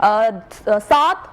7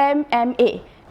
MMA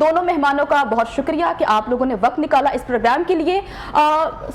دونوں مہمانوں کا بہت شکریہ کہ آپ لوگوں نے وقت نکالا اس پروگرام کے لیے.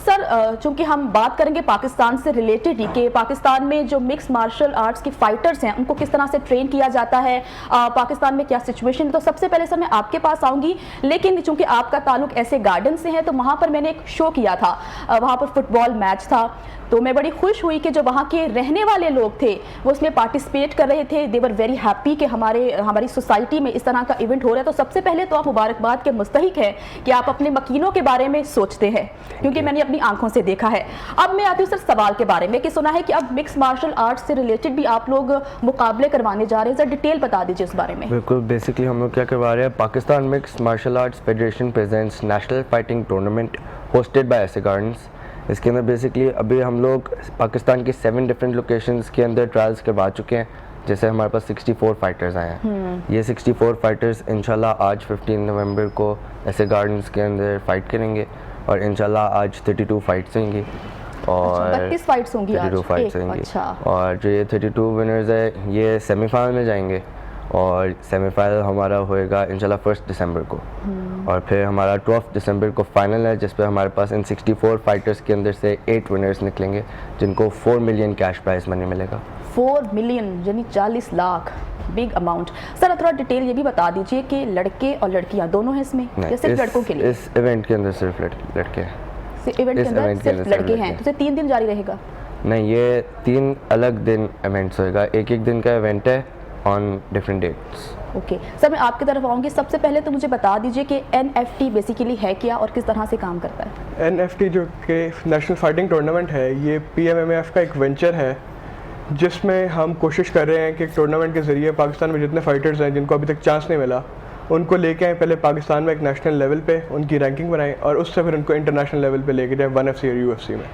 سر چونکہ ہم بات کریں گے پاکستان سے ریلیٹڈ ہی کہ پاکستان میں جو مکس مارشل آرٹس کے فائٹرز ہیں ان کو کس طرح سے ٹرین کیا جاتا ہے, پاکستان میں کیا سچویشن ہے, تو سب سے پہلے سر میں آپ کے پاس آؤں گی. لیکن چونکہ آپ کا تعلق ایسے گارڈن سے ہے تو وہاں پر میں نے ایک شو کیا تھا, وہاں پر فٹ بال میچ تھا, تو میں بڑی خوش ہوئی کہ جو وہاں کے رہنے والے لوگ تھے وہ اس میں پارٹیسپیٹ کر رہے تھے. دے ور ویری ہیپی کہ ہماری سوسائٹی میں اس طرح کا ایونٹ ہو رہا ہے. تو سب سے پہلے تو آپ مبارکباد کے مستحق ہیں کہ آپ اپنے مکینوں کے بارے میں سوچتے ہیں, کیونکہ میں نے اپنی آنکھوں سے دیکھا ہے. اب میں آتی ہوں سر سوال کے بارے میں کہ سنا ہے کہ اب مکس مارشل آرٹس سے ریلیٹڈ بھی آپ لوگ مقابلے کروانے جا رہے ہیں, سر ڈیٹیل بتا دیجیے اس بارے میں. بالکل, بیسکلی ہم لوگ کیا کروا رہے ہیں, Pakistan mix martial arts federation presents national fighting tournament hosted by ایسے گارڈنس. اس کے اندر بیسکلی ابھی ہم لوگ پاکستان کی 7 ڈفرینٹ لوکیشنز کے اندر ٹرائلز کروا چکے ہیں, جیسے ہمارے پاس 64 فائٹرز آئے ہیں. یہ 64 فائٹرز انشاءاللہ آج 15 نومبر کو ایسے گارڈنس کے اندر فائٹ کریں گے, اور انشاءاللہ آج 32 فائٹس ہوں گی, اور 32 فائٹس ہوں گی, 32 فائٹس ہوں گی. اور جو یہ 32 ونرز ہے یہ سیمی فائنل میں جائیں گے, اور سیمی فائنل ہمارا ہوئے گا انشاءاللہ 1 دسمبر کو, اور پھر ہمارا 12 دسمبر کو فائنل ہے, جس پہ ہمارے پاس ان 64 فائٹرز کے اندر سے 8 ونرز نکلیں گے, جن کو 4 ملین کیش پرائز منی ملے گا. 4 ملین یعنی 40 لاکھ, بگ اماؤنٹ. سر تھوڑا ڈیٹیل یہ بھی بتا دیجیے کہ لڑکے اور لڑکیاں دونوں ہیں اس میں یا صرف لڑکوں کے لیے؟ اس ایونٹ کے اندر صرف لڑکے ہیں. ایونٹ کے اندر صرف لڑکے ہیں, تو 3 دن جاری رہے گا؟ نہیں, یہ 3 الگ دن ایونٹس ہوئے گا, ایک دن کا ایونٹ ہے on different dates. Okay sir, میں آپ کی طرف آؤں گی. سب سے پہلے تو مجھے بتا دیجیے کہ NFT بیسیکلی ہے کیا اور کس طرح سے کام کرتا ہے؟ NFT جو کہ نیشنل فائٹنگ ٹورنامنٹ ہے, یہ PMMAF کا ایک وینچر ہے, جس میں ہم کوشش کر رہے ہیں کہ ٹورنامنٹ کے ذریعے پاکستان میں جتنے فائٹرز ہیں جن کو ابھی تک چانس نہیں ملا, ان کو لے کے آئیں پہلے پاکستان میں ایک نیشنل لیول پہ, ان کی رینکنگ بنائیں, اور اس سے پھر ان کو انٹرنیشنل لیول پہ لے کے جائیں 1FC اور UFC میں.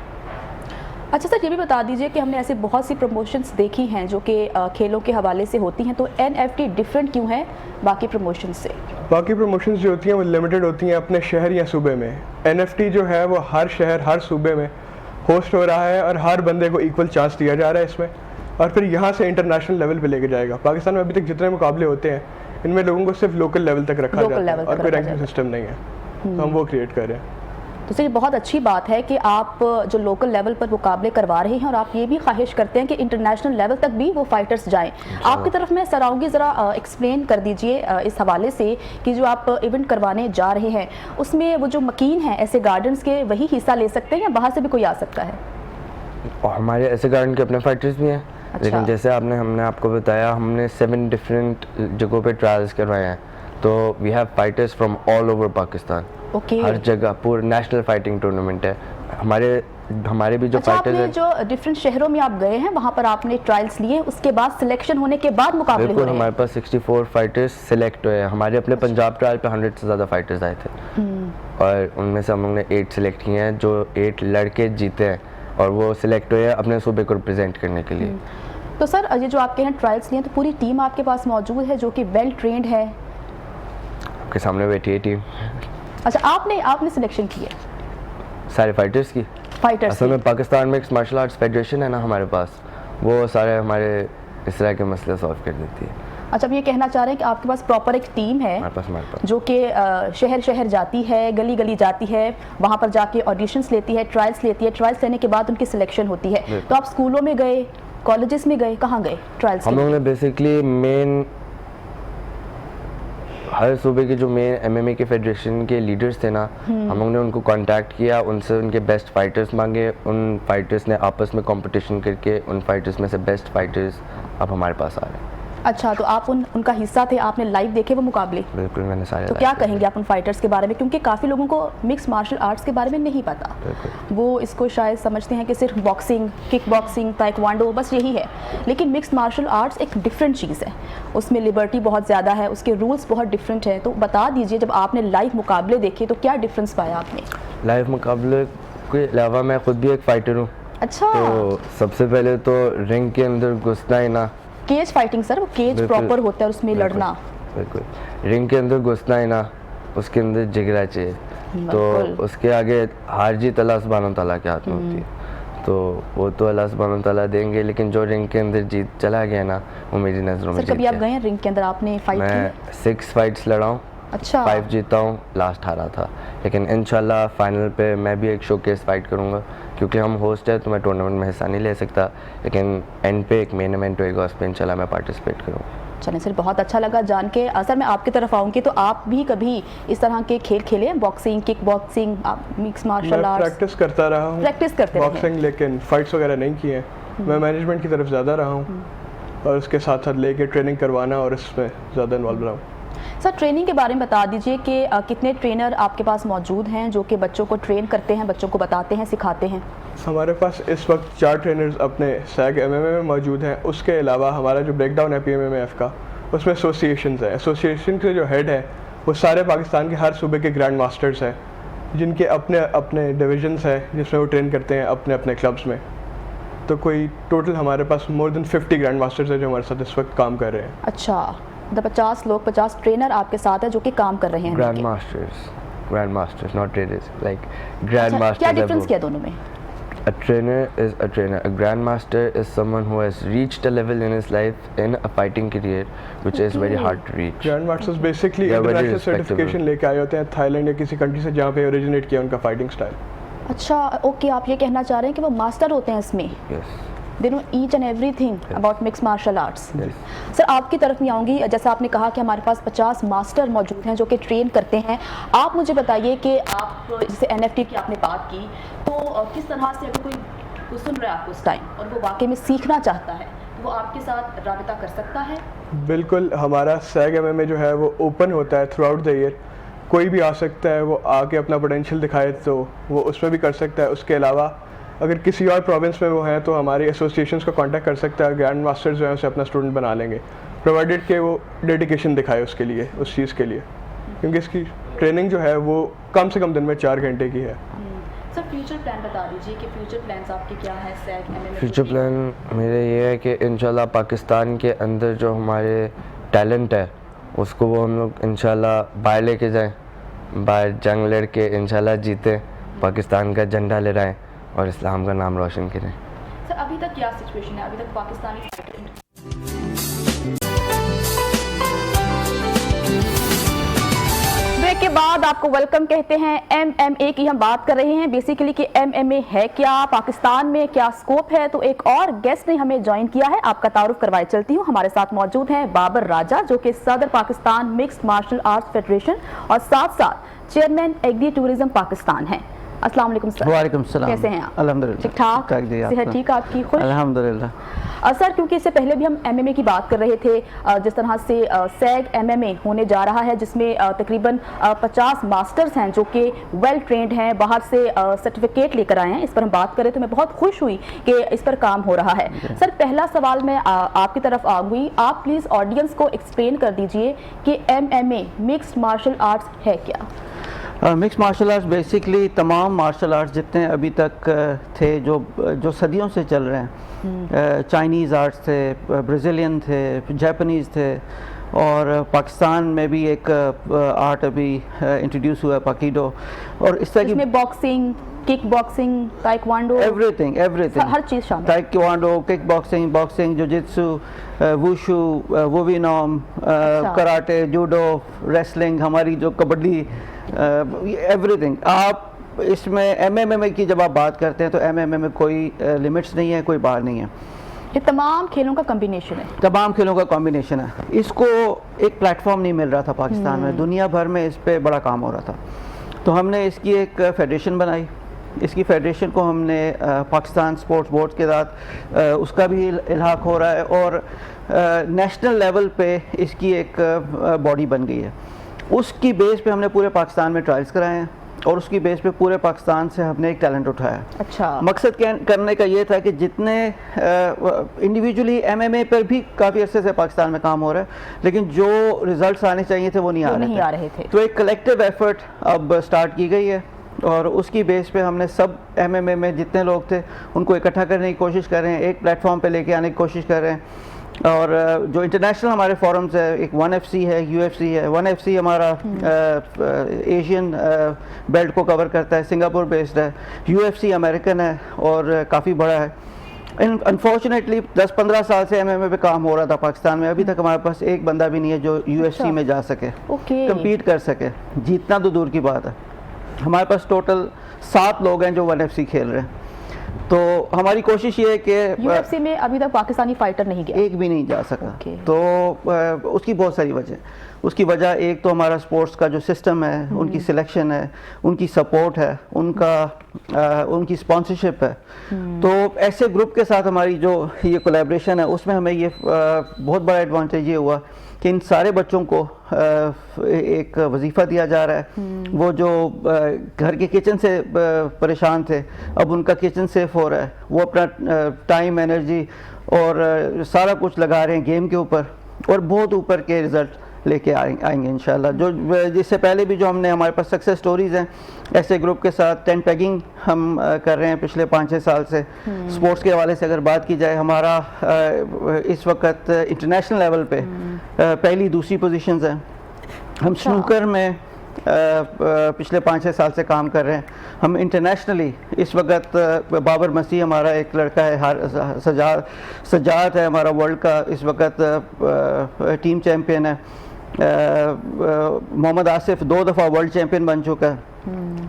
اچھا سر, یہ بھی بتا دیجیے کہ ہم نے ایسے بہت سی پروموشنز دیکھی ہیں جو کہ کھیلوں کے حوالے سے ہوتی ہیں, تو NFT ڈفرینٹ کیوں ہے باقی پروموشنز سے؟ باقی پروموشنز جو ہوتی ہیں وہ لمیٹڈ ہوتی ہیں اپنے شہر یا صوبے میں. NFT جو ہے وہ ہر شہر ہر صوبے میں ہوسٹ ہو رہا ہے, اور ہر بندے کو ایکول چانس دیا جا رہا ہے اس میں, اور پھر یہاں سے انٹرنیشنل لیول پہ لے کے جائے گا. پاکستان میں ابھی تک جتنے مقابلے ہوتے ہیں ان میں لوگوں کو صرف لوکل لیول تک رکھا جاتا ہے, اور کوئی رینکنگ سسٹم نہیں ہے, تو ہم وہ کریٹ کر رہے ہیں. تو سر یہ بہت اچھی بات ہے کہ آپ جو لوکل لیول پر مقابلے کروا رہے ہیں, اور آپ یہ بھی خواہش کرتے ہیں کہ انٹرنیشنل لیول تک بھی وہ فائٹرز جائیں. آپ کی طرف میں سر آؤں گی, ذرا ایکسپلین کر دیجئے اس حوالے سے کہ جو آپ ایونٹ کروانے جا رہے ہیں اس میں وہ جو مکین ہیں ایسے گارڈنز کے وہی حصہ لے سکتے ہیں یا باہر سے بھی کوئی آ سکتا ہے؟ ہمارے ایسے گارڈن کے اپنے فائٹرز بھی ہیں, لیکن جیسے ہم نے آپ کو بتایا, ہم نے 7 ڈفرینٹ جگہوں پہ ٹرائلز کروائے ہیں, تو we have fighters from all over Pakistan. ہر جگہ پورا نیشنل فائٹنگ ٹورنامنٹ ہے. ہمارے بھی جو فائٹرز ہیں, جو ڈفرینٹ شہروں میں آپ گئے ہیں وہاں پر آپ نے ٹرائلز لیے, اس کے بعد سلیکشن ہونے کے بعد مقابلے ہو رہے ہیں؟ ہمارے پاس 64 فائٹرز سلیکٹ ہوئے ہیں. ہمارے اپنے پنجاب ٹرائل پہ 100 سے زیادہ فائٹرز آئے تھے, اور ان میں سے ہم لوگ نے 8 سلیکٹ کیے ہیں, جو 8 لڑکے جیتے ہیں, اور وہ سلیکٹ ہوئے ہیں اپنے صوبے کو ریپرزینٹ کرنے کے لیے. تو سر یہ جو آپ کے یہاں ٹرائلز لیے ہیں, تو پوری ٹیم آپ کے پاس موجود ہے جو کہ ویل ٹرینڈ ہے؟ آپ کے سامنے بیٹھی ہے ٹیم. اچھا, آپ نے سلیکشن کی ہے سارے فائٹرز کی؟ اصل میں Pakistan mix martial arts federation ہے نا ہمارے پاس, وہ سارے ہمارے اس طرح کے مسئلے سالو کر دیتی ہے. اچھا, اب یہ کہنا چاہ رہے ہیں کہ آپ کے پاس پراپر ایک ٹیم ہے جو کہ شہر شہر جاتی ہے, گلی گلی جاتی ہے, وہاں پر جا کے آڈیشنز لیتی ہے, ٹرائلز لیتی ہے, ٹرائلز لینے کے بعد ان کی سلیکشن ہوتی ہے. تو آپ اسکولوں میں گئے, کالجز میں گئے, کہاں گئے ٹرائلز؟ ہم لوگوں نے بیسکلی مین ہر صوبے کے جو مین MMA کے فیڈریشن کے لیڈرز تھے نا, ہم لوگوں نے ان کو کانٹیکٹ کیا, ان سے ان کے بیسٹ فائٹرز مانگے, ان فائٹرز نے آپس میں کمپٹیشن کر کے ان فائٹرز میں سے بیسٹ فائٹرز اب ہمارے پاس آ رہے ہیں. اچھا, تو آپ ان کا حصہ تھے, آپ نے لائیو دیکھے وہ مقابلے؟ بالکل, میں نے سارے. تو کیا کہیں گے آپ ان فائٹرز کے بارے میں, کیونکہ کافی لوگوں کو مکس مارشل آرٹس کے بارے میں نہیں پتا, وہ اس کو شاید سمجھتے ہیں کہ صرف باکسنگ, کک باکسنگ, تائیکوانڈو بس یہی ہے, لیکن مکس مارشل آرٹس ایک ڈفرینٹ چیز ہے, اس میں لبرٹی بہت زیادہ ہے, اس کے رولز بہت ڈفرینٹ ہیں. تو بتا دیجئے جب آپ نے لائیو مقابلے دیکھے تو کیا ڈفرینس پایا آپ نے؟ لائیو مقابلے کے علاوہ میں خود بھی ایک فائٹر ہوں. اچھا, تو سب سے پہلے تو رنگ کے اندر گھسنا ہی نا, کیج فائٹنگ سر, وہ کیج پراپر ہوتا ہے اور اس میں لڑنا. بالکل, رنگ کے اندر گھسنا ہی نا, اس کے اندر جگرا چاہیے, تو اس کے آگے ہار جیت اللہ سبحانہ تعالیٰ کے ہاتھ میں ہوتی ہے, تو وہ تو اللہ سبحانہ تعالیٰ دیں گے, لیکن جو رنگ کے اندر جیت چلا گیا نا وہ میری نظروں میں. سر کبھی آپ گئے ہیں رنگ کے اندر, آپ نے فائٹ کی؟ میں 6 فائٹس لڑا ہوں, اچھا 5 جیتا ہوں, لاسٹ ہارا تھا. لیکن انشاءاللہ فائنل پہ میں بھی ایک شو کیس فائٹ کروں گا, کیونکہ ہم ہوسٹ ہے تو میں ٹورنامنٹ میں حصہ نہیں لے سکتا, لیکن اینڈ پہ ایک مین ایونٹ ہوئے گا, اس پہ انشاءاللہ میں پارٹیسپیٹ کروں گا. چلیں سر, بہت اچھا لگا جان کے. سر میں آپ کی طرف آؤں گی تو آپ بھی کبھی اس طرح کے کھیل کھیلے ہیں, boxing, kick boxing, mix martial میں آرٹس؟ پریکٹس کرتا رہا ہوں, پریکٹس کرتے رہے باکسنگ, لیکن فائٹس وغیرہ نہیں کیے ہیں. میں مینجمنٹ کی طرف زیادہ رہا ہوں اور اس کے ساتھ ساتھ لے کے ٹریننگ کروانا اور اس میں زیادہ انوالو رہا ہوں. سر ٹریننگ کے بارے میں بتا دیجئے کہ کتنے ٹرینر آپ کے پاس موجود ہیں جو کہ بچوں کو ٹرین کرتے ہیں, بچوں کو بتاتے ہیں, سکھاتے ہیں؟ ہمارے پاس اس وقت 4 ٹرینرز اپنے سیگ ایم ایم اے میں موجود ہیں. اس کے علاوہ ہمارا جو بریک ڈاؤن ہے پی ایم ایم ایف کا, اس میں ایسوسیشنز ہیں. ایسوسیشن کے جو ہیڈ ہے وہ سارے پاکستان کے ہر صوبے کے گرینڈ ماسٹرز ہیں, جن کے اپنے اپنے ڈویژنس ہیں جس میں وہ ٹرین کرتے ہیں اپنے اپنے کلبز میں. تو کوئی ٹوٹل ہمارے پاس مور دین 50 گرینڈ ماسٹرز ہیں جو ہمارے ساتھ اس وقت کام کر رہے ہیں. اچھا, 50 لوگ, 50 ٹرینر آپ کے ساتھ ہیں جو کہ کام کر رہے ہیں. Grand masters not trainers, like grand masters. کیا ڈفرنس کیا دونوں میں؟ A trainer is a trainer. A grandmaster is someone who has reached a level in his life in a fighting career which is very hard to reach. Grand masters basically They are very international respectable. Certification لے کے آئے ہوتے ہیں Thai land یا کسی country سے جہاں پہ اوریجنیٹ کیا ان کا فائٹنگ اسٹائل. اچھا اوکے, آپ یہ کہنا چاہ رہے ہیں کہ وہ ماسٹر ہوتے ہیں اس میں, Yes. They know each and everything about mix martial arts. Yes. Sir آپ کی طرف میں آؤں گی, جیسا آپ نے کہا کہ ہمارے پاس 50 ماسٹر موجود ہیں جو کہ ٹرین کرتے ہیں. آپ مجھے بتائیے کہ آپ جیسے این ایف ٹی کی آپ نے بات کی, تو کس طرح سے اگر کوئی سن رہا ہے آپ کو اس ٹائم اور وہ واقعی میں سیکھنا چاہتا ہے تو وہ آپ کے ساتھ رابطہ کر سکتا ہے؟ بالکل, ہمارا سیگ ایم ایم اے جو ہے وہ اوپن ہوتا ہے تھرو آؤٹ دا ایئر. کوئی بھی آ سکتا ہے, وہ آ کے اپنا پوٹینشیل دکھائے تو وہ اس میں بھی کر سکتا ہے. اس کے علاوہ اگر کسی اور پروونس میں وہ ہیں تو ہماری ایسوسیشنس کو کانٹیکٹ کر سکتا ہے. گرینڈ ماسٹر جو ہیں اسے اپنا اسٹوڈنٹ بنا لیں گے, پرووائڈیڈ کہ وہ ڈیڈیکیشن دکھائے اس کے لیے, اس چیز کے لیے, کیونکہ اس کی ٹریننگ جو ہے وہ کم سے کم دن میں 4 گھنٹے کی ہے. سر فیوچر پلان بتا دیجیے کہ فیوچر پلانز آپ کے کیا ہیں سیگ ایم ایم اے؟ فیوچر پلان میرے یہ ہے کہ انشاءاللہ پاکستان کے اندر جو ہمارے ٹیلنٹ ہے اس کو وہ ہم لوگ انشاءاللہ باہر لے کے جائیں, باہر جنگ لڑ کے انشاءاللہ جیتے, پاکستان کا جھنڈا لہرائیں اور اسلام کا نام روشن کریں. سر ابھی تک کیا سچویشن ہے, ابھی تک پاکستانی بریک کے بعد آپ کو ویلکم کہتے ہیں. ایم ایم اے کی ہم بات کر رہے ہیں بیسیکلی کہ ایم ایم اے ہے کیا, پاکستان میں کیا سکوپ ہے. تو ایک اور گیسٹ نے ہمیں جوائن کیا ہے, آپ کا تعارف کروائے چلتی ہوں. ہمارے ساتھ موجود ہیں بابر راجہ جو کہ صدر Pakistan mixed martial arts federation اور ساتھ ساتھ چیئرمین ایگری ٹورزم پاکستان ہیں. السلام علیکم سر. وعلیکم السلام. کیسے ہیں آپ؟ الحمدللہ ٹھیک ٹھاک, صحت ٹھیک آپ کی؟ خوش الحمدللہ. سر کیونکہ اس سے پہلے بھی ہم ایم ایم اے کی بات کر رہے تھے, جس طرح سے سیگ ایم ایم اے ہونے جا رہا ہے جس میں تقریباً 50 ماسٹرز ہیں جو کہ ویل ٹرینڈ ہیں, باہر سے سرٹیفکیٹ لے کر آئے ہیں. اس پر ہم بات کریں تو میں بہت خوش ہوئی کہ اس پر کام ہو رہا ہے. سر پہلا سوال میں آپ کی طرف آ گئی, آپ پلیز آڈینس کو ایکسپلین کر دیجئے کہ M M A mixed martial arts ہے کیا؟ مکس مارشل آرٹس بیسکلی تمام مارشل آرٹس جتنے ابھی تک تھے جو صدیوں سے چل رہے ہیں, چائنیز آرٹس تھے, برازیلین تھے, جاپنیز تھے, اور پاکستان میں بھی ایک آرٹ ابھی انٹروڈیوس ہوا ہے پاکیڈو, اور اس طرح کی boxing, kick boxing, taekwondo, everything ہر چیز شامل. Taekwondo, kick boxing, jujitsu, wushu, vovinam, karate, judo, wrestling, ہماری جو کبڈی, ایوری تھنگ. آپ اس میں ایم ایم اے کی جب آپ بات کرتے ہیں تو ایم ایم اے میں کوئی لمٹس نہیں ہے, کوئی بار نہیں ہے. یہ تمام کھیلوں کا کمبینیشن ہے, تمام کھیلوں کا کمبینیشن ہے. اس کو ایک پلیٹ فارم نہیں مل رہا تھا پاکستان میں, دنیا بھر میں اس پہ بڑا کام ہو رہا تھا. تو ہم نے اس کی ایک فیڈریشن بنائی. اس کی فیڈریشن کو ہم نے پاکستان سپورٹس بورڈ کے ساتھ اس کا بھی الحاق ہو رہا ہے, اور نیشنل لیول پہ اس کی ایک باڈی بن گئی ہے. اس کی بیس پہ ہم نے پورے پاکستان میں ٹرائلز کرائے ہیں, اور اس کی بیس پہ پورے پاکستان سے ہم نے ایک ٹیلنٹ اٹھایا. اچھا, مقصد کرنے کا یہ تھا کہ جتنے انڈیویجولی ایم ایم اے پر بھی کافی عرصے سے پاکستان میں کام ہو رہا ہے, لیکن جو ریزلٹس آنے چاہیے تھے وہ نہیں آ رہے تھے. تو ایک کلیکٹیو ایفرٹ اب سٹارٹ کی گئی ہے, اور اس کی بیس پہ ہم نے سب ایم ایم اے میں جتنے لوگ تھے ان کو اکٹھا کرنے کی کوشش کر رہے ہیں, ایک پلیٹ فارم پہ لے کے آنے کی کوشش کر رہے ہیں. اور جو انٹرنیشنل ہمارے فورمز ہے, ایک 1FC ہے, UFC ہے. 1FC ہمارا ایشین بیلٹ کو کور کرتا ہے, سنگاپور بیسڈ ہے. UFC امریکن ہے اور کافی بڑا ہے. انفارچونیٹلی 10-15 سال سے MMA پہ کام ہو رہا تھا پاکستان میں, ابھی تک ہمارے پاس ایک بندہ بھی نہیں ہے جو UFC میں جا سکے, کمپیٹ کر سکے. جیتنا تو دور کی بات ہے. ہمارے پاس ٹوٹل 7 لوگ ہیں جو 1FC کھیل رہے ہیں. تو ہماری کوشش یہ ہے کہ UFC میں ابھی تک پاکستانی فائٹر نہیں گیا, ایک بھی نہیں جا سکا. تو اس کی بہت ساری وجہ. اس کی وجہ ایک تو ہمارا سپورٹس کا جو سسٹم ہے, ان کی سلیکشن ہے, ان کی سپورٹ ہے, ان کی سپانسرشپ ہے. تو ایسے گروپ کے ساتھ ہماری جو یہ کولیبریشن ہے, اس میں ہمیں یہ بہت بڑا ایڈوانٹیج یہ ہوا کہ ان سارے بچوں کو ایک وظیفہ دیا جا رہا ہے. وہ جو گھر کے کچن سے پریشان تھے, اب ان کا کچن سیف ہو رہا ہے. وہ اپنا ٹائم, انرجی اور سارا کچھ لگا رہے ہیں گیم کے اوپر, اور بہت اوپر کے رزلٹ لے کے آئیں گے انشاءاللہ. جو جس سے پہلے بھی جو ہم نے, ہمارے پاس سکسیس سٹوریز ہیں ایسے گروپ کے ساتھ. ٹینٹ پیگنگ ہم کر رہے ہیں پچھلے 5-6 سال سے. سپورٹس کے حوالے سے اگر بات کی جائے, ہمارا اس وقت انٹرنیشنل لیول پہ پہلی دوسری پوزیشنز ہیں. ہم سنوکر میں پچھلے 5-6 سال سے کام کر رہے ہیں. ہم انٹرنیشنلی اس وقت بابر مسیح ہمارا ایک لڑکا ہے, سجاد ہے ہمارا ورلڈ کا اس وقت ٹیم چیمپئن ہے. محمد آصف 2 دفعہ ورلڈ چیمپئن بن چکا ہے.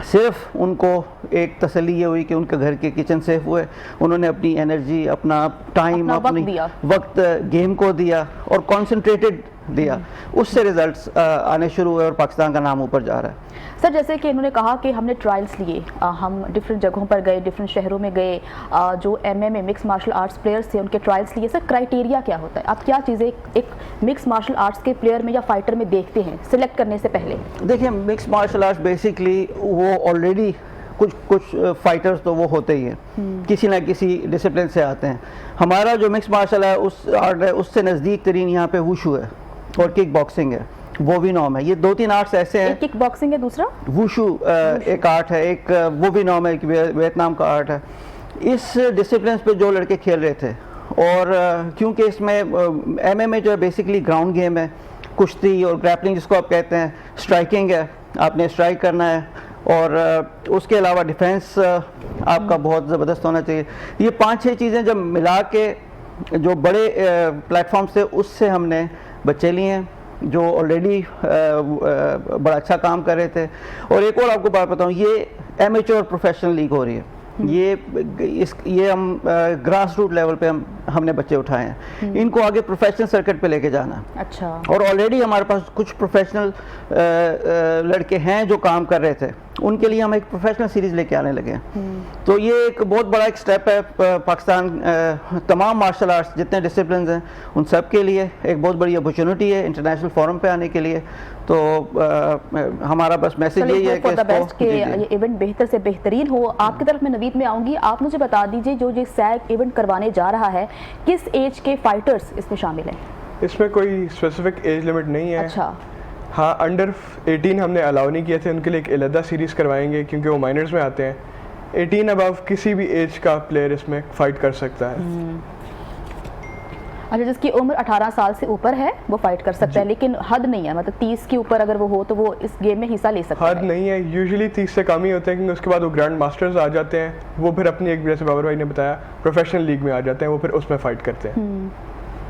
صرف ان کو ایک تسلی یہ ہوئی کہ ان کے گھر کے کچن سیف ہوئے. انہوں نے اپنی انرجی, اپنا ٹائم, اپنی وقت گیم کو دیا اور کانسنٹریٹڈ دیا. اس سے ریزلٹس آنے شروع ہوئے اور پاکستان کا نام اوپر جا رہا ہے. سر جیسے کہ انہوں نے کہا کہ ہم نے ٹرائلز لیے, ہم ڈفرینٹ جگہوں پر گئے, ڈفرینٹ شہروں میں گئے, جو MMA mix martial arts players تھے ان کے ٹرائلز لیے. سر کرائٹیریا کیا ہوتا ہے, آپ کیا چیزیں ایک مکس مارشل آرٹس کے پلیئر میں یا فائٹر میں دیکھتے ہیں سلیکٹ کرنے سے پہلے؟ دیکھیں, مکس مارشل آرٹس بیسکلی وہ آلریڈی کچھ فائٹرز تو وہ ہوتے ہی ہیں, کسی نہ کسی ڈسپلن سے آتے ہیں. ہمارا جو مکس مارشل آرٹ ہے اس سے نزدیک ترین یہاں پہ ووشو ہے اور کک باکسنگ ہے, وووی نام ہے. یہ 2-3 آرٹس ایسے ہیں. کک باکسنگ ہے, دوسرا ووشو ایک آرٹ ہے, ایک وووی نام ہے, ایک ویتنام کا آرٹ ہے. اس ڈسپلنس پہ جو لڑکے کھیل رہے تھے, اور کیونکہ اس میں MMA جو ہے بیسکلی گراؤنڈ گیم ہے, کشتی اور گریپلنگ جس کو آپ کہتے ہیں, اسٹرائکنگ ہے, آپ نے اسٹرائک کرنا ہے, اور اس کے علاوہ ڈیفینس آپ کا بہت زبردست ہونا چاہیے. یہ 5-6 چیزیں جب ملا کے جو بڑے پلیٹ فارم سے, اس سے ہم نے بچے لیے ہیں جو آلریڈی بڑا اچھا کام کر رہے تھے. اور ایک اور آپ کو بات بتاؤں, یہ ایمیچور پروفیشنل لیگ ہو رہی ہے. یہ ہم گراس روٹ لیول پہ ہم نے بچے اٹھائے ہیں. ان کو آگے پروفیشنل سرکٹ پہ لے کے جانا. اچھا. اور آلریڈی ہمارے پاس کچھ پروفیشنل لڑکے ہیں جو کام کر رہے تھے, ان کے لیے ہم ایک پروفیشنل سیریز لے کے آنے لگے ہیں. تو یہ ایک بہت بڑا ایک سٹیپ ہے پاکستان, تمام مارشل آرٹس جتنے ڈسپلنز ہیں ان سب کے لیے ایک بہت بڑی اپرچونٹی ہے انٹرنیشنل فورم پہ آنے کے لیے. تو ہمارا بس میسج یہی ہے کہ یہ ایونٹ بہتر سے بہترین ہو. آپ کی طرف میں نوید میں آؤں گی, آپ مجھے بتا دیجیے جو یہ سیگ ایونٹ کروانے جا رہا ہے, کس ایج کے فائٹرز اس میں شامل ہیں؟ اس میں کوئی اسپیسیفک ایج لمٹ نہیں ہے. اچھا. ہاں, انڈر 18 ہم نے الاؤ نہیں کیے تھے, ان کے لیے ایک علیحدہ سیریز کروائیں گے کیونکہ وہ مائنرز میں آتے ہیں. 18 ابو کسی بھی ایج کا پلیئر اس میں فائٹ کر سکتا ہے. اچھا, جس کی عمر 18 سال سے اوپر ہے وہ فائٹ کر سکتا ہے, لیکن حد نہیں ہے, مطلب 30 کے اوپر اگر وہ ہو تو وہ اس گیم میں حصہ لے سکتا ہے. حد نہیں ہے, یوزلی 30 سے کم ہی ہوتے ہیں, کیونکہ اس کے بعد وہ گرینڈ ماسٹرز آ جاتے ہیں, وہ پھر اپنی ایک, جیسے بابر بھائی نے بتایا, پروفیشنل لیگ میں آ جاتے ہیں, وہ پھر اس میں فائٹ کرتے ہیں.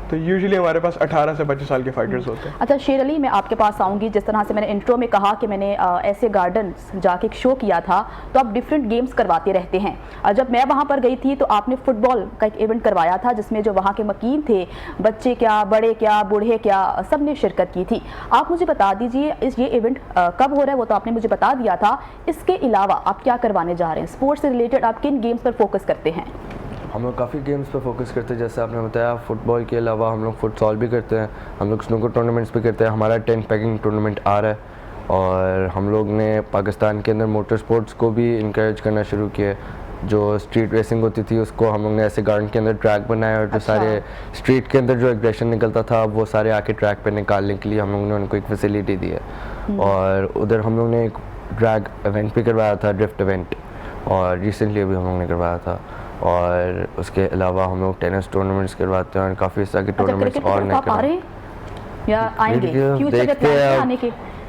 تو یوزلی ہمارے پاس 18 سے 25 سال کے فائٹرز ہوتے ہیں. اچھا شیر علی, میں آپ کے پاس آؤں گی. جس طرح سے میں نے انٹرو میں کہا کہ میں نے ایسے گارڈنز جا کے ایک شو کیا تھا, تو آپ ڈفرینٹ گیمز کرواتے رہتے ہیں. جب میں وہاں پر گئی تھی تو آپ نے فٹ بال کا ایک ایونٹ کروایا تھا, جس میں جو وہاں کے مکین تھے, بچے کیا, بڑے کیا, بوڑھے کیا, سب نے شرکت کی تھی. آپ مجھے بتا دیجیے یہ ایونٹ کب ہو رہا ہے, وہ تو آپ نے مجھے بتا دیا تھا. اس کے علاوہ آپ کیا کروانے جا رہے ہیں اسپورٹس سے ریلیٹڈ, آپ کن گیمز پر فوکس کرتے ہیں؟ ہم لوگ کافی گیمز پہ فوکس کرتے ہیں, جیسے آپ نے بتایا فٹ بال کے علاوہ ہم لوگ فٹ سال بھی کرتے ہیں, ہم لوگ سنوکر ٹورنامنٹس بھی کرتے ہیں. ہمارا ٹینٹ پیگنگ ٹورنامنٹ آ رہا ہے, اور ہم لوگ نے پاکستان کے اندر موٹر اسپورٹس کو بھی انکریج کرنا شروع کیا. جو اسٹریٹ ریسنگ ہوتی تھی اس کو ہم لوگ نے ایسے گارڈن کے اندر ٹریک بنایا, اور جو سارے اسٹریٹ کے اندر جو ایگریشن نکلتا تھا وہ سارے آ کے ٹریک پہ نکالنے کے لیے ہم لوگ نے ان کو ایک فیسیلیٹی دی ہے. اور ادھر ہم لوگ نے ایک ڈریگ ایونٹ بھی کروایا تھا, ڈرفٹ ایونٹ, اور ریسنٹلی ابھی ہم لوگ نے کروایا تھا. اور اس کے علاوہ ہم لوگ ٹینس ٹورنامنٹس کرواتے ہیں, اور کافی اس طرح کے ٹورنامنٹس اور نہیں یا آئیں گے فیوچر کے پلان آنے کے.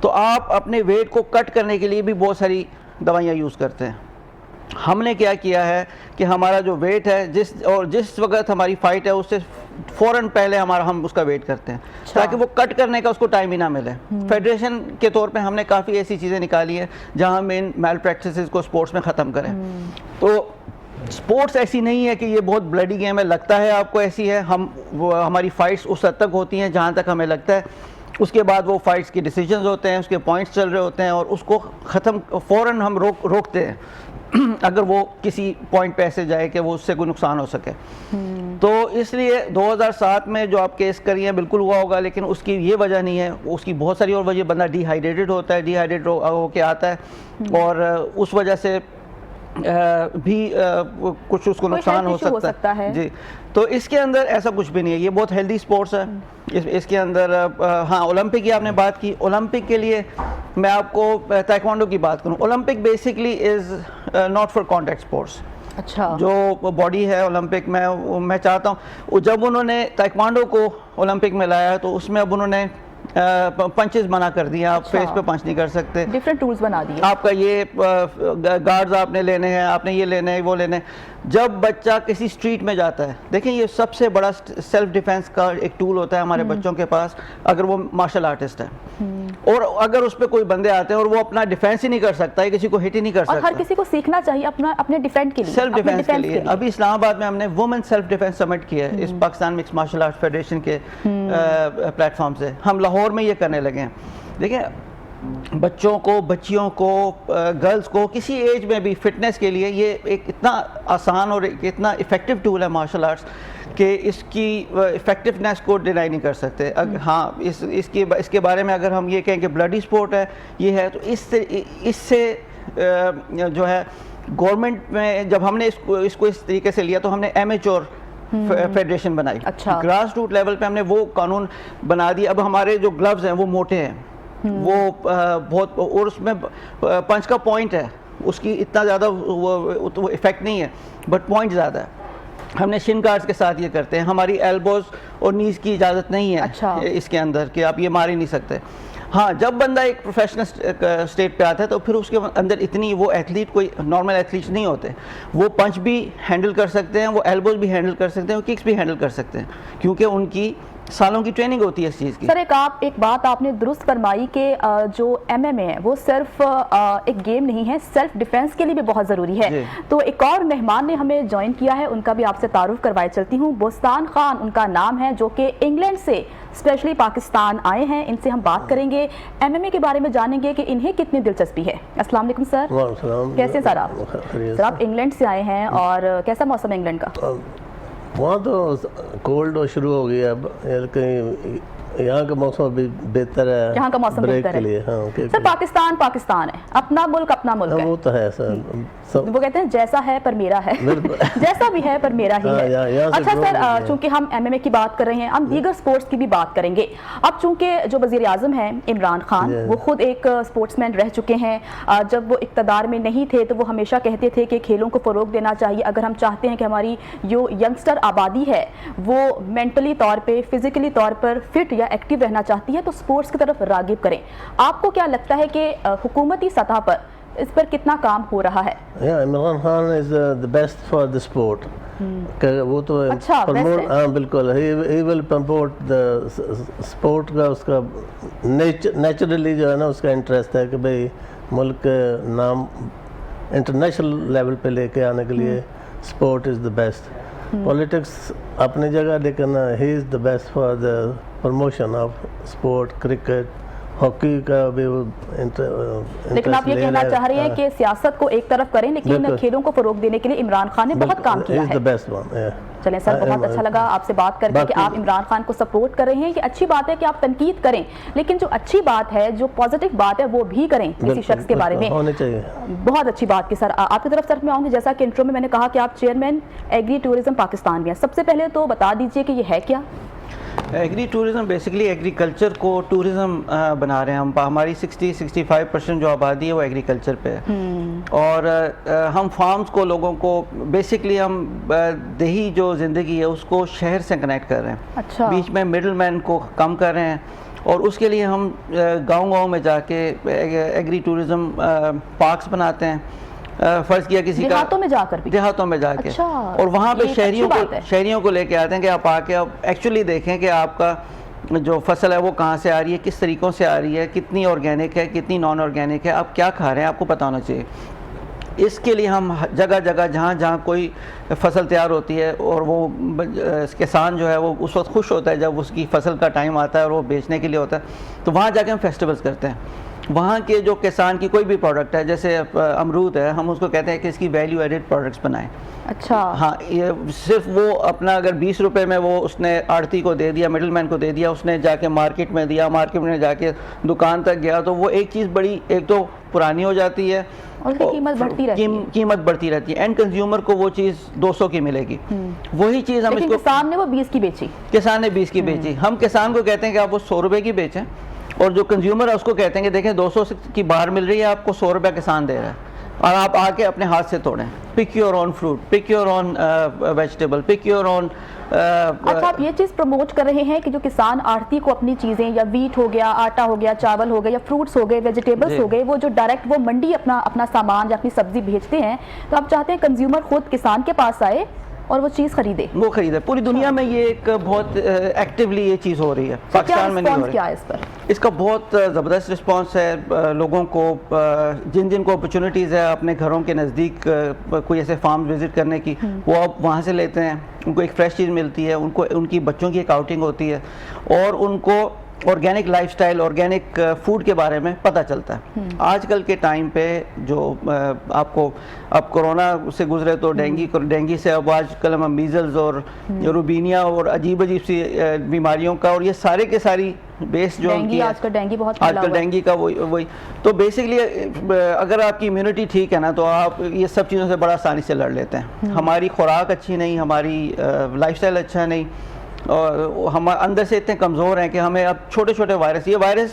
تو آپ اپنے ویٹ کو کٹ کرنے کے لیے بھی بہت ساری دوائیاں یوز کرتے ہیں. ہم نے کیا کیا ہے کہ ہمارا جو ویٹ ہے جس وقت ہماری فائٹ ہے اس سے فوراً پہلے ہم اس کا ویٹ کرتے ہیں تاکہ وہ کٹ کرنے کا اس کو ٹائم ہی نہ ملے. فیڈریشن کے طور پہ ہم نے کافی ایسی چیزیں نکالی ہیں جہاں ہم ان میل پریکٹسز کو سپورٹس میں ختم کریں. تو سپورٹس ایسی نہیں ہے کہ یہ بہت بلڈی گیم ہے, لگتا ہے آپ کو ایسی ہے, ہماری فائٹس اس حد تک ہوتی ہیں جہاں تک ہمیں لگتا ہے, اس کے بعد وہ فائٹس کی ڈیسیجنز ہوتے ہیں, اس کے پوائنٹس چل رہے ہوتے ہیں اور اس کو ختم فوراً ہم روکتے ہیں اگر وہ کسی پوائنٹ پہ ایسے جائے کہ وہ اس سے کوئی نقصان ہو سکے. تو اس لیے 2007 میں جو آپ کیس کری ہیں بالکل ہوا ہوگا, لیکن اس کی یہ وجہ نہیں ہے, اس کی بہت ساری اور وجہ. بندہ ڈی ہائیڈریٹڈ ہوتا ہے, ڈی ہائیڈریٹ ہو کے آتا ہے اور اس وجہ سے بھی کچھ اس کو نقصان ہو سکتا ہے. جی, تو اس کے اندر ایسا کچھ بھی نہیں ہے, یہ بہت ہیلدی سپورٹس ہے. اس کے اندر ہاں اولمپک کی آپ نے بات کی, اولمپک کے لیے میں آپ کو تائیکوانڈو کی بات کروں. Olympic basically is not for contact sports. اچھا, جو باڈی ہے اولمپک میں چاہتا ہوں, جب انہوں نے تائیکوانڈو کو اولمپک میں لایا تو اس میں اب انہوں نے پنچز منع کر دیے, آپ فیس پہ پنچ نہیں کر سکتے, ڈفرینٹ ٹولز بنا دیے. آپ کا یہ گارڈز آپ نے لینے ہیں, آپ نے یہ لینے ہیں, وہ لینے ہیں. جب بچہ کسی اسٹریٹ میں جاتا ہے, دیکھیں یہ سب سے بڑا سیلف ڈیفینس کا ایک ٹول ہوتا ہے ہمارے بچوں کے پاس اگر وہ مارشل آرٹسٹ ہے, اور اگر اس پہ کوئی بندے آتے ہیں اور وہ اپنا ڈیفینس ہی نہیں کر سکتا ہے, کسی کو ہٹ ہی نہیں کر سکتا. اور ہر کسی کو سیکھنا چاہیے اپنے ڈیفینس کے لیے, سیلف ڈیفینس کے لیے. ابھی اسلام آباد میں ہم نے وومن سیلف ڈیفینس سمٹ کیا ہے اس Pakistan mix martial arts federation کے پلیٹ فارم سے. ہم لاہور میں یہ کرنے لگے ہیں. دیکھیں بچوں کو, بچیوں کو, گرلز کو کسی ایج میں بھی فٹنس کے لیے یہ ایک اتنا آسان اور اتنا افیکٹو ٹول ہے مارشل آرٹس کہ اس کی افیکٹونیس کو ڈینائی نہیں کر سکتے. ہاں اس کے بارے میں اگر ہم یہ کہیں کہ بلڈی سپورٹ ہے یہ ہے, تو اس سے جو ہے گورنمنٹ میں جب ہم نے اس کو اس طریقے سے لیا تو ہم نے ایمیچور فیڈریشن بنائی. گراس روٹ لیول پہ ہم نے وہ قانون بنا دیا. اب ہمارے جو گلوز ہیں وہ موٹے ہیں, وہ بہت, اور اس میں پنچ کا پوائنٹ ہے, اس کی اتنا زیادہ وہ افیکٹ نہیں ہے بٹ پوائنٹ زیادہ ہے. ہم نے شن گارڈز کے ساتھ یہ کرتے ہیں. ہماری ایلبوز اور نیز کی اجازت نہیں ہے اس کے اندر کہ آپ یہ مار ہی نہیں سکتے. ہاں جب بندہ ایک پروفیشنل اسٹیٹ پہ آتا ہے تو پھر اس کے اندر اتنی وہ ایتھلیٹ کوئی نارمل ایتھلیٹس نہیں ہوتے, وہ پنچ بھی ہینڈل کر سکتے ہیں, وہ ایلبوز بھی ہینڈل کر سکتے ہیں, وہ ککس بھی ہینڈل کر سکتے ہیں, کیونکہ ان کی سالوں کی ٹریننگ ہوتی ہے اس چیز کی. سر ایک بات آپ نے درست فرمائی کہ جو ایم ایم اے ہے وہ صرف ایک گیم نہیں ہے, سیلف ڈیفینس کے لیے بھی بہت ضروری ہے. تو ایک اور مہمان نے ہمیں جوائن کیا ہے, ان کا بھی آپ سے تعارف کروائے چلتی ہوں. بوستان خان ان کا نام ہے, جو کہ انگلینڈ سے اسپیشلی پاکستان آئے ہیں. ان سے ہم بات کریں گے, ایم ایم اے کے بارے میں جانیں گے کہ انہیں کتنی دلچسپی ہے. السلام علیکم سر. کیسے سر آپ؟ سر آپ انگلینڈ سے آئے ہیں, اور کیسا موسم ہے انگلینڈ کا؟ وہاں تو کولڈ شروع ہو گیا اب, یہاں کا موسم ابھی بہتر ہے, یہاں کا موسم بہتر ہے. سر پاکستان ہے, اپنا ملک ہے. وہ تو ہے سر, وہ کہتے ہیں جیسا ہے پر میرا ہے, جیسا بھی ہے پر میرا ہی ہے. اچھا سر, چونکہ ہم ایم ایم اے کی بات کر رہے ہیں, ہم دیگر سپورٹس کی بھی بات کریں گے. اب چونکہ جو وزیر اعظم ہیں عمران خان, وہ خود ایک سپورٹس مین رہ چکے ہیں. جب وہ اقتدار میں نہیں تھے تو وہ ہمیشہ کہتے تھے کہ کھیلوں کو فروغ دینا چاہیے. اگر ہم چاہتے ہیں کہ ہماری جو ینگسٹر آبادی ہے وہ مینٹلی طور پہ, فزیکلی طور پر فٹ یا ایکٹیو رہنا چاہتی ہے, تو سپورٹس کی طرف راغب کریں. آپ کو کیا لگتا ہے کہ حکومتی سطح پر اس پر کتنا کام ہو رہا ہے؟ عمران خان از the best for the sport. وہ تو بالکل he will promote the sport کا, اس کا نیچرلی جو ہے نا اس کا انٹرسٹ ہے کہ بھئی ملک نام انٹرنیشنل لیول پہ لے کے آنے کے لیے sport is the best. Politics اپنی جگہ, لیکن he is the best for the promotion of sport, cricket, hockey کا بھی. لیکن آپ یہ کہنا چاہ رہے ہیں کہ سیاست کو ایک طرف کریں, لیکن کھیلوں کو فروغ دینے کے لیے عمران خان نے بہت کام کیا ہے. چلیں سر, بہت اچھا لگا آپ سے بات کر کے کہ آپ عمران خان کو سپورٹ کر رہے ہیں. یہ اچھی بات ہے کہ آپ تنقید کریں, لیکن جو اچھی بات ہے, جو پازیٹیو بات ہے, وہ بھی کریں کسی شخص کے بارے میں. بہت اچھی بات کی سر. آپ کی طرف سر میں آؤں گی, جیسا کہ انٹرو میں نے کہا کہ آپ چیئرمین ایگری ٹورزم پاکستان بھی ہیں. سب سے پہلے تو بتا دیجئے کہ یہ ہے کیا؟ ایگری ٹورزم بیسکلی ایگریکلچر کو ٹورزم بنا رہے ہیں ہم. ہماری 60-65% جو آبادی ہے وہ ایگریکلچر پہ ہے, اور ہم فارمز کو, لوگوں کو بیسکلی ہم دیہی جو زندگی ہے اس کو شہر سے کنیکٹ کر رہے ہیں. بیچ میں مڈل مین کو کم کر رہے ہیں, اور اس کے لیے ہم گاؤں گاؤں میں جا کے ایگری ٹورزم پارکس بناتے ہیں. فرض کیا کسی کا دیہاتوں میں جا کر بھی, دیہاتوں میں جا کے, اور وہاں پہ شہریوں کو لے کے آتے ہیں کہ آپ آ کے اب ایکچولی دیکھیں کہ آپ کا جو فصل ہے وہ کہاں سے آ رہی ہے, کس طریقوں سے آ رہی ہے, کتنی آرگینک ہے, کتنی نان آرگینک ہے, آپ کیا کھا رہے ہیں, آپ کو پتہ ہونا چاہیے. اس کے لیے ہم جگہ جگہ جہاں جہاں کوئی فصل تیار ہوتی ہے اور وہ کسان جو ہے وہ اس وقت خوش ہوتا ہے جب اس کی فصل کا ٹائم آتا ہے اور وہ بیچنے کے لیے ہوتا ہے, تو وہاں جا کے ہم فیسٹیولز کرتے ہیں. وہاں کے جو کسان کی کوئی بھی پروڈکٹ ہے, جیسے امرود ہے, ہم اس کو کہتے ہیں کہ اس کی ویلیو ایڈڈ پروڈکٹس بنائیں. اچھا, ہاں, یہ صرف وہ اپنا اگر 20 روپے میں وہ اس نے آڑتی کو دے دیا, مڈل مین کو دے دیا, اس نے جا کے مارکیٹ میں دیا, مارکیٹ میں جا کے دکان تک گیا, تو وہ ایک چیز بڑی, ایک تو پرانی ہو جاتی ہے اور قیمت بڑھتی رہتی ہے, اینڈ کنزیومر کو وہ چیز 200 کی ملے گی. وہی چیز ہم اس کو, کسان نے وہ 20 کی بیچی, کسان نے 20 کی بیچی. ہم کسان کو کہتے ہیں کہ آپ وہ 100 روپے کی بیچیں, اور جو کنزیومر ہے اس کو کہتے ہیں کہ دیکھیں 200 کی باہر مل رہی ہے, آپ کو 100 روپے کسان دے رہا ہے, اور آپ آ کے اپنے ہاتھ سے توڑیں. Pick your own fruit, pick your own vegetable, pick your own. اچھا, آپ یہ چیز پروموٹ کر رہے ہیں کہ جو کسان آڑتی کو اپنی چیزیں, یا ویٹ ہو گیا, آٹا ہو گیا, چاول ہو گیا, یا فروٹس ہو گئے, ویجیٹیبلس ہو گئے, وہ جو ڈائریکٹ وہ منڈی اپنا سامان یا اپنی سبزی بھیجتے ہیں, تو آپ چاہتے ہیں کنزیومر خود کسان کے پاس آئے اور وہ چیز خریدے. پوری دنیا میں یہ ایک بہت ایکٹیولی یہ چیز ہو رہی ہے, پاکستان میں نہیں ہو رہی. کیا ہے اس پر؟ اس کا بہت زبردست رسپانس ہے. لوگوں کو جن کو اپرچونیٹیز ہے اپنے گھروں کے نزدیک کوئی ایسے فارم وزٹ کرنے کی, وہ اب وہاں سے لیتے ہیں. ان کو ایک فریش چیز ملتی ہے, ان کو ان کی بچوں کی ایک آؤٹنگ ہوتی ہے, اور ان کو organic life style, organic food کے بارے میں پتہ چلتا ہے. آج کل کے ٹائم پہ جو آپ کو اب کورونا سے گزرے تو ڈینگی سے, اب آج کل ہم میزلز اور روبینیا اور عجیب سی بیماریوں کا, اور یہ سارے کے ساری بیس جو ان کی آج کل ڈینگی کا وہی. تو بیسکلی اگر آپ کی امیونٹی ٹھیک ہے نا, تو آپ یہ سب چیزوں سے بڑا آسانی سے لڑ لیتے ہیں. ہماری خوراک اچھی نہیں, ہماری لائف سٹائل اچھا نہیں, اور ہم اندر سے اتنے کمزور ہیں کہ ہمیں اب چھوٹے چھوٹے وائرس, یہ وائرس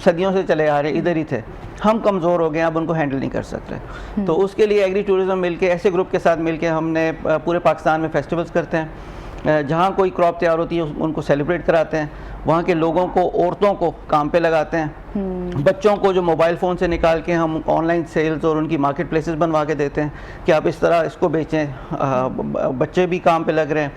صدیوں سے چلے آ رہے, ادھر ہی تھے, ہم کمزور ہو گئے ہیں, اب ان کو ہینڈل نہیں کر سکتے. تو اس کے لیے ایگری ٹورزم مل کے, ایسے گروپ کے ساتھ مل کے ہم نے پورے پاکستان میں فیسٹیولز کرتے ہیں. جہاں کوئی کراپ تیار ہوتی ہے ان کو سیلیبریٹ کراتے ہیں. وہاں کے لوگوں کو, عورتوں کو کام پہ لگاتے ہیں. بچوں کو جو موبائل فون سے نکال کے ہم آن لائن سیلز اور ان کی مارکیٹ پلیسز بنوا کے دیتے ہیں کہ آپ اس طرح اس کو بیچیں. بچے بھی کام پہ لگ رہے ہیں,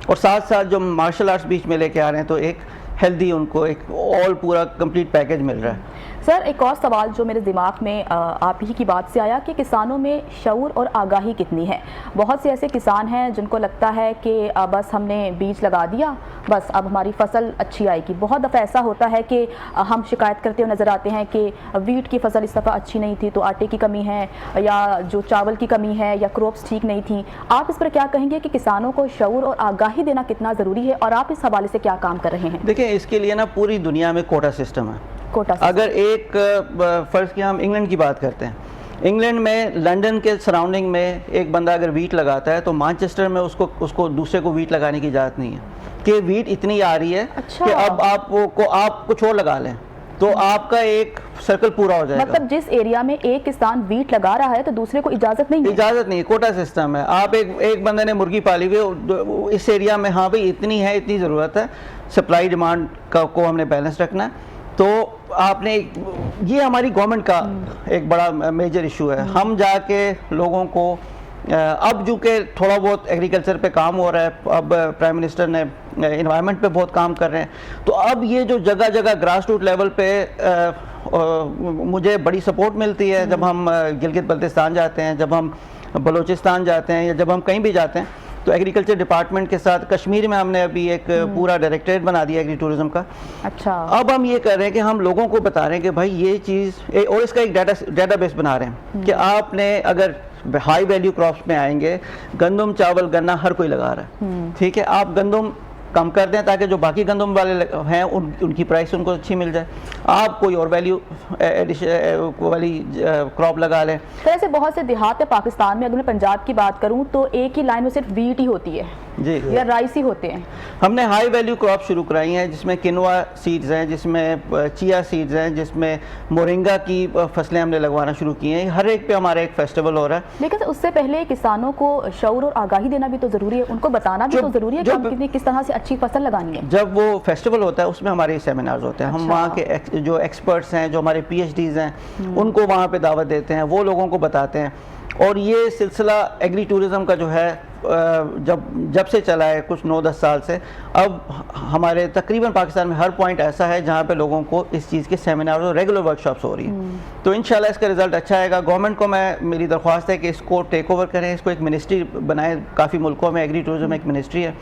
اور ساتھ ساتھ جو مارشل آرٹس بیچ میں لے کے آ رہے ہیں, تو ایک ہیلدی ان کو ایک آل پورا کمپلیٹ پیکج مل رہا ہے. سر, ایک اور سوال جو میرے دماغ میں آپ ہی کی بات سے آیا کہ کسانوں میں شعور اور آگاہی کتنی ہے. بہت سے ایسے کسان ہیں جن کو لگتا ہے کہ بس ہم نے بیج لگا دیا, بس اب ہماری فصل اچھی آئے گی. بہت دفعہ ایسا ہوتا ہے کہ ہم شکایت کرتے ہوئے نظر آتے ہیں کہ ویٹ کی فصل اس دفعہ اچھی نہیں تھی, تو آٹے کی کمی ہے, یا جو چاول کی کمی ہے, یا کراپس ٹھیک نہیں تھیں. آپ اس پر کیا کہیں گے کہ کسانوں کو شعور اور آگاہی دینا کتنا ضروری ہے, اور آپ اس حوالے سے کیا کام کر رہے ہیں؟ دیکھیں, اس کے لیے نا پوری دنیا میں کوٹا سسٹم ہے. اگر ایک فرض کیا ہم انگلینڈ کی بات کرتے ہیں, انگلینڈ میں لنڈن کے سراؤنڈنگ میں ایک بندہ اگر ویٹ لگاتا ہے, تو مانچسٹر میں اس کو دوسرے کو ویٹ لگانے کی اجازت نہیں ہے کہ ویٹ اتنی آ رہی ہے کہ اب آپ کچھ اور لگا لیں, تو آپ کا ایک سرکل پورا ہو جائے گا. مطلب جس ایریا میں ایک کسان ویٹ لگا رہا ہے تو دوسرے کو اجازت نہیں ہے؟ اجازت نہیں, کوٹا سسٹم ہے. آپ ایک بندے نے مرغی پالی ہوئی اس ایریا میں, ہاں بھئی اتنی ہے, اتنی ضرورت ہے, سپلائی ڈیمانڈ کو ہم نے بیلنس رکھنا ہے. تو آپ نے, یہ ہماری گورنمنٹ کا ایک بڑا میجر ایشو ہے. ہم جا کے لوگوں کو, اب جو کہ تھوڑا بہت ایگریکلچر پہ کام ہو رہا ہے, اب پرائم منسٹر نے انوائرمنٹ پہ بہت کام کر رہے ہیں, تو اب یہ جو جگہ جگہ گراس روٹ لیول پہ مجھے بڑی سپورٹ ملتی ہے. جب ہم گلگت بلتستان جاتے ہیں, جب ہم بلوچستان جاتے ہیں, یا جب ہم کہیں بھی جاتے ہیں, تو ایگریکلچر ڈپارٹمنٹ کے ساتھ کشمیر میں ہم نے ابھی ایک پورا ڈائریکٹریٹ بنا دیا ایگری ٹورزم کا. اچھا, اب ہم یہ کر رہے ہیں کہ ہم لوگوں کو بتا رہے ہیں کہ بھائی یہ چیز, اور اس کا ایک ڈیٹا بیس بنا رہے ہیں کہ آپ نے اگر ہائی ویلیو کراپس میں آئیں گے, گندم, چاول, گنا ہر کوئی لگا رہا ہے, ٹھیک ہے, آپ گندم کم کر دیں تاکہ جو باقی گندم والے ہیں ان کی پرائس ان کو اچھی مل جائے, آپ کوئی اور ویلیو والی کراپ لگا لیں. تو ایسے بہت سے دیہات ہے پاکستان میں, اگر میں پنجاب کی بات کروں تو ایک ہی لائن میں صرف ویٹ ہی ہوتی ہے, جی یا رائس ہی ہوتے ہیں؟ ہم نے ہائی ویلیو کراپ شروع کرائی ہیں جس میں کنوا سیڈز ہیں, جس میں چیا سیڈز ہیں, جس میں مورنگا کی فصلیں ہم نے لگوانا شروع کی ہیں. ہر ایک پہ ہمارا ایک فیسٹیول ہو رہا ہے. لیکن اس سے پہلے کسانوں کو شعور اور آگاہی دینا بھی تو ضروری ہے, ان کو بتانا بھی تو ضروری ہے کہ کس طرح سے اچھی فصل لگانی ہے. جب وہ فیسٹیول ہوتا ہے اس میں ہمارے سیمینارز ہوتے ہیں, ہم وہاں کے جو ایکسپرٹس ہیں, جو ہمارے پی ایچ ڈیز ہیں, ان کو وہاں پہ دعوت دیتے ہیں, وہ لوگوں کو بتاتے ہیں. اور یہ سلسلہ ایگری ٹورزم کا جو ہے جب سے چلا ہے کچھ 9-10 سال سے, اب ہمارے تقریباً پاکستان میں ہر پوائنٹ ایسا ہے جہاں پہ لوگوں کو اس چیز کے سیمینار اور ریگولر ورکشاپس ہو رہی ہیں. تو انشاءاللہ اس کا رزلٹ اچھا آئے گا. گورنمنٹ کو میری درخواست ہے کہ اس کو ٹیک اوور کریں, اس کو ایک منسٹری بنائیں. کافی ملکوں میں ایگری ٹورزم ایک منسٹری ہے.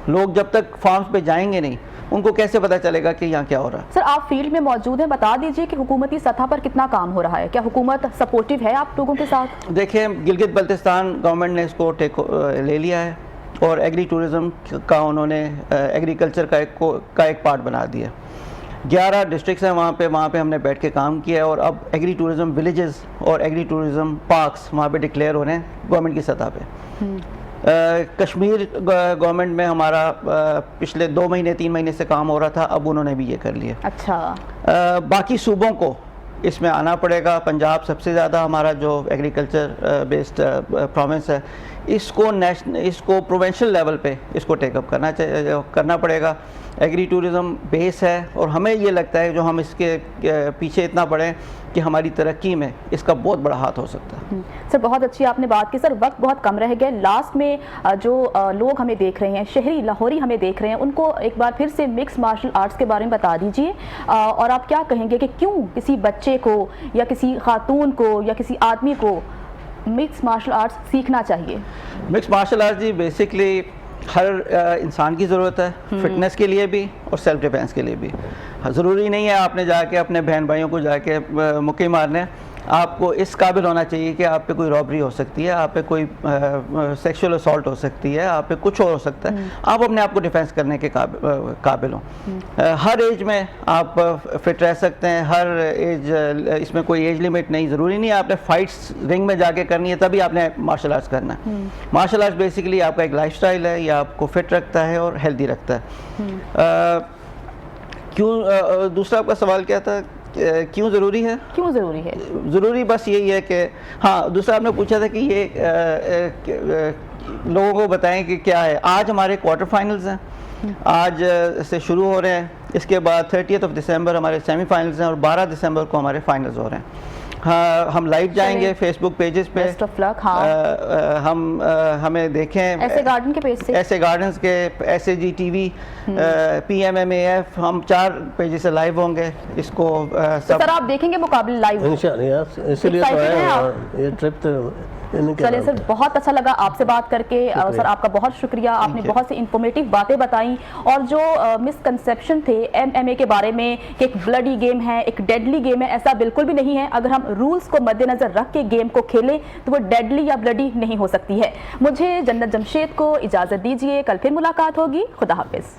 لوگ جب تک فارمز پہ جائیں گے نہیں, ان کو کیسے پتہ چلے گا کہ یہاں کیا ہو رہا ہے؟ سر آپ فیلڈ میں موجود ہیں, بتا دیجئے کہ حکومتی سطح پر کتنا کام ہو رہا ہے, کیا حکومت سپورٹیو ہے آپ لوگوں کے ساتھ؟ دیکھیں, گلگت بلتستان گورنمنٹ نے اس کو لے لیا ہے اور ایگری ٹورزم کا انہوں نے ایگریکلچر کا ایک پارٹ بنا دیا. 11 ڈسٹرکٹس ہیں وہاں پہ ہم نے بیٹھ کے کام کیا ہے, اور اب ایگری ٹورزم ولیجز اور ایگری ٹورزم پارکس وہاں پہ ڈکلیئر ہو رہے ہیں گورنمنٹ کی سطح پہ. کشمیر گورنمنٹ میں ہمارا پچھلے 2 مہینے 3 مہینے سے کام ہو رہا تھا, اب انہوں نے بھی یہ کر لیا. اچھا, باقی صوبوں کو اس میں آنا پڑے گا. پنجاب سب سے زیادہ ہمارا جو ایگریکلچر بیسڈ پروونس ہے, اس کو پروونشل لیول پہ اس کو ٹیک اپ کرنا پڑے گا. ایگری ٹورزم بیس ہے, اور ہمیں یہ لگتا ہے جو ہم اس کے پیچھے اتنا پڑیں کہ ہماری ترقی میں اس کا بہت بڑا ہاتھ ہو سکتا ہے. سر بہت اچھی آپ نے بات کی. سر وقت بہت کم رہ گئے. لاسٹ میں جو لوگ ہمیں دیکھ رہے ہیں, شہری لاہوری ہمیں دیکھ رہے ہیں, ان کو ایک بار پھر سے مکس مارشل آرٹس کے بارے میں بتا دیجئے, اور آپ کیا کہیں گے کہ کیوں کسی بچے کو یا کسی خاتون کو یا کسی آدمی کو مکس مارشل آرٹس سیکھنا چاہیے؟ مکس مارشل آرٹس جی بیسکلی ہر انسان کی ضرورت ہے, فٹنس کے لیے بھی اور سیلف ڈیفینس کے لیے بھی. ضروری نہیں ہے آپ نے جا کے اپنے بہن بھائیوں کو جا کے مکے مارنے. آپ کو اس قابل ہونا چاہیے کہ آپ پہ کوئی رابری ہو سکتی ہے, آپ پہ کوئی سیکشول اسالٹ ہو سکتی ہے, آپ پہ کچھ اور ہو سکتا ہے, آپ اپنے آپ کو ڈیفینس کرنے کے قابل ہوں. ہر ایج میں آپ فٹ رہ سکتے ہیں, ہر ایج, اس میں کوئی ایج لمٹ نہیں. ضروری نہیں ہے آپ نے فائٹس رنگ میں جا کے کرنی ہے تبھی آپ نے مارشل آرٹس کرنا ہے. مارشل آرٹس بیسکلی آپ کا ایک لائف سٹائل ہے, یہ آپ کو فٹ رکھتا ہے اور ہیلدی رکھتا ہے. دوسرا آپ کا سوال کیا تھا, کیوں ضروری ہے؟ کیوں ضروری ہے؟ ضروری بس یہی ہے کہ ہاں, دوسرا آپ نے پوچھا تھا کہ یہ لوگوں کو بتائیں کہ کیا ہے. آج ہمارے کوارٹر فائنلز ہیں, آج سے شروع ہو رہے ہیں, اس کے بعد 30 دسمبر ہمارے سیمی فائنلز ہیں, اور 12 دسمبر کو ہمارے فائنلز ہو رہے ہیں. ہاں, ہم لائیو جائیں گے فیس بک پیجز پہ. بیسٹ آف لک. ہم ہمیں دیکھیں ایسے گارڈن کے پیج سے, ایسے گارڈنز کے, ایسے جی ٹی وی, PMMAF, ہم 4 پیجز سے لائیو ہوں گے. اس کو سر آپ دیکھیں گے مقابلے لائیو انشاءاللہ, اسی لیے تو آئے یہ ٹرپ تو. چلے سر, بہت اچھا لگا آپ سے بات کر کے. سر آپ کا بہت شکریہ, آپ نے بہت سی انفارمیٹیو باتیں بتائیں, اور جو مسکنسیپشن تھے MMA کے بارے میں کہ ایک بلڈی گیم ہے, ایک ڈیڈلی گیم ہے, ایسا بالکل بھی نہیں ہے. اگر ہم رولز کو مد نظر رکھ کے گیم کو کھیلیں تو وہ ڈیڈلی یا بلڈی نہیں ہو سکتی ہے. مجھے جنت جمشید کو اجازت دیجیے, کل پھر ملاقات ہوگی. خدا حافظ.